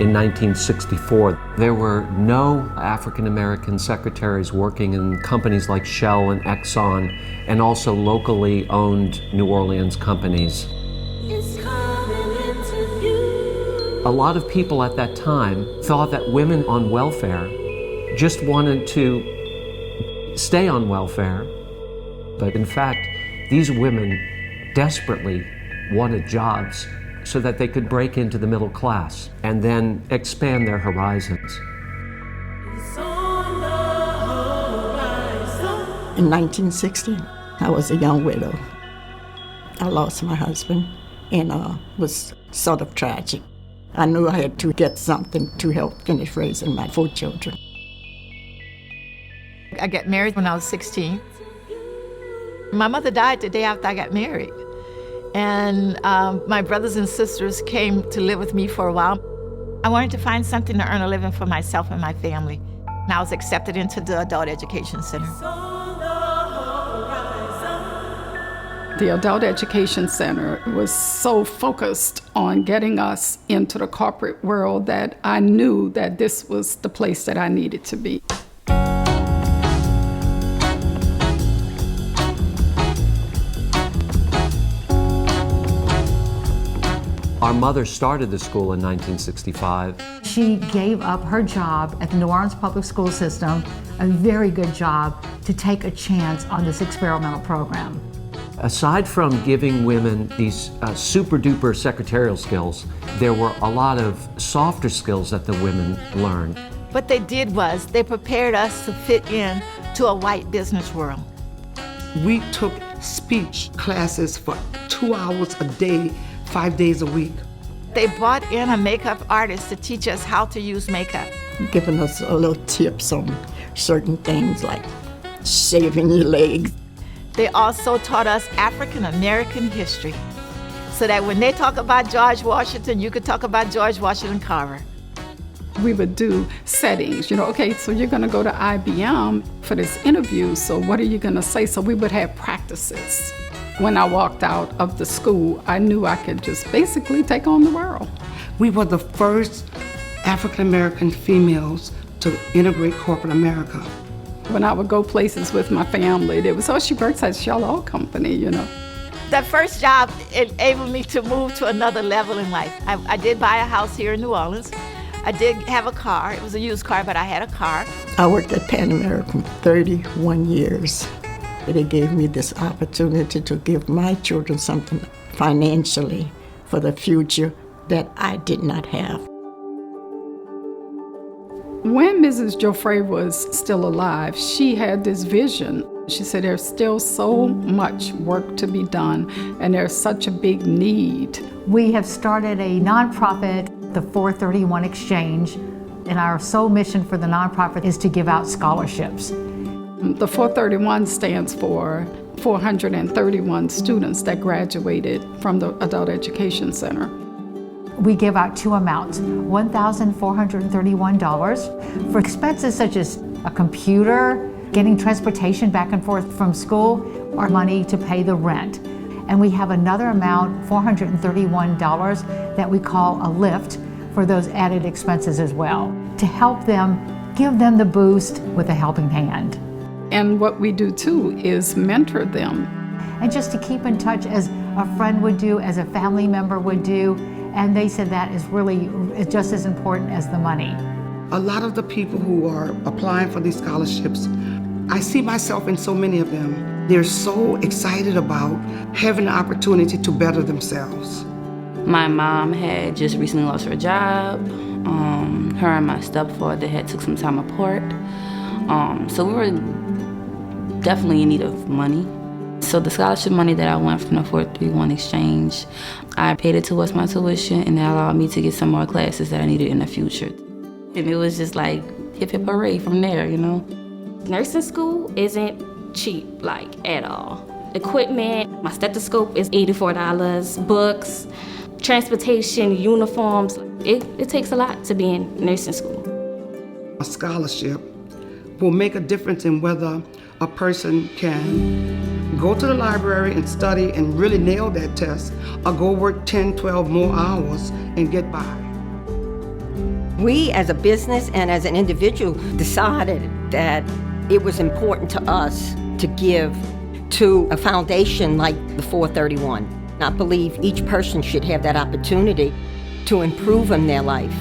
in 1964. There were no African American secretaries working in companies like Shell and Exxon, and also locally owned New Orleans companies. A lot of people at that time thought that women on welfare just wanted to stay on welfare. But in fact, these women desperately wanted jobs so that they could break into the middle class and then expand their horizons. In 1960, I was a young widow. I lost my husband, and was sort of tragic. I knew I had to get something to help finish raising my 4 children. I got married when I was 16. My mother died the day after I got married. And my brothers and sisters came to live with me for a while. I wanted to find something to earn a living for myself and my family. And I was accepted into the Adult Education Center. The Adult Education Center was so focused on getting us into the corporate world that I knew that this was the place that I needed to be. Our mother started the school in 1965. She gave up her job at the New Orleans Public School System, a very good job, to take a chance on this experimental program. Aside from giving women these super-duper secretarial skills, there were a lot of softer skills that the women learned. What they did was they prepared us to fit in to a white business world. We took speech classes for 2 hours a day, 5 days a week. They brought in a makeup artist to teach us how to use makeup. Giving us a little tips on certain things like shaving your legs. They also taught us African American history, so that when they talk about George Washington, you could talk about George Washington Carver. We would do settings, okay, so you're gonna go to IBM for this interview, so what are you gonna say? So we would have practices. When I walked out of the school, I knew I could just basically take on the world. We were the first African American females to integrate corporate America. When I would go places with my family, they would say, oh, she works at Shell Oil Company, That first job enabled me to move to another level in life. I did buy a house here in New Orleans. I did have a car. It was a used car, but I had a car. I worked at Pan American 31 years. It gave me this opportunity to give my children something financially for the future that I did not have. When Mrs. Joffre was still alive, she had this vision. She said there's still so much work to be done, and there's such a big need. We have started a nonprofit, the 431 Exchange, and our sole mission for the nonprofit is to give out scholarships. The 431 stands for 431 students that graduated from the Adult Education Center. We give out 2 amounts, $1,431 for expenses such as a computer, getting transportation back and forth from school, or money to pay the rent. And we have another amount, $431, that we call a lift for those added expenses as well, to help them, give them the boost with a helping hand. And what we do too is mentor them. And just to keep in touch as a friend would do, as a family member would do, and they said that is really just as important as the money. A lot of the people who are applying for these scholarships, I see myself in so many of them. They're so excited about having the opportunity to better themselves. My mom had just recently lost her job. Her and my stepfather had took some time apart. So we were definitely in need of money. So the scholarship money that I won from the 431 Exchange, I paid it towards my tuition, and that allowed me to get some more classes that I needed in the future. And it was just like hip hip hooray from there, Nursing school isn't cheap, at all. Equipment, my stethoscope is $84, books, transportation, uniforms. It takes a lot to be in nursing school. A scholarship will make a difference in whether a person can go to the library and study and really nail that test, or go work 10, 12 more hours and get by. We as a business and as an individual decided that it was important to us to give to a foundation like the 431. I believe each person should have that opportunity to improve in their life.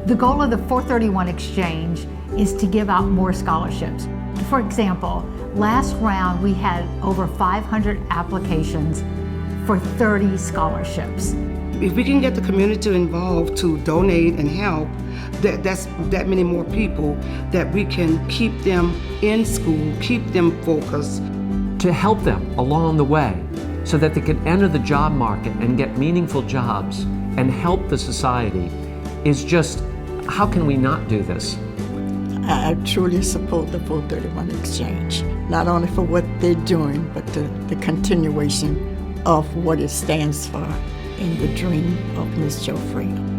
The goal of the 431 Exchange is to give out more scholarships. For example, last round we had over 500 applications for 30 scholarships. If we can get the community involved to donate and help, that's that many more people that we can keep them in school, keep them focused. To help them along the way so that they can enter the job market and get meaningful jobs and help the society is just, how can we not do this? I truly support the 431 Exchange, not only for what they're doing, but the continuation of what it stands for in the dream of Miss Jo Freedom.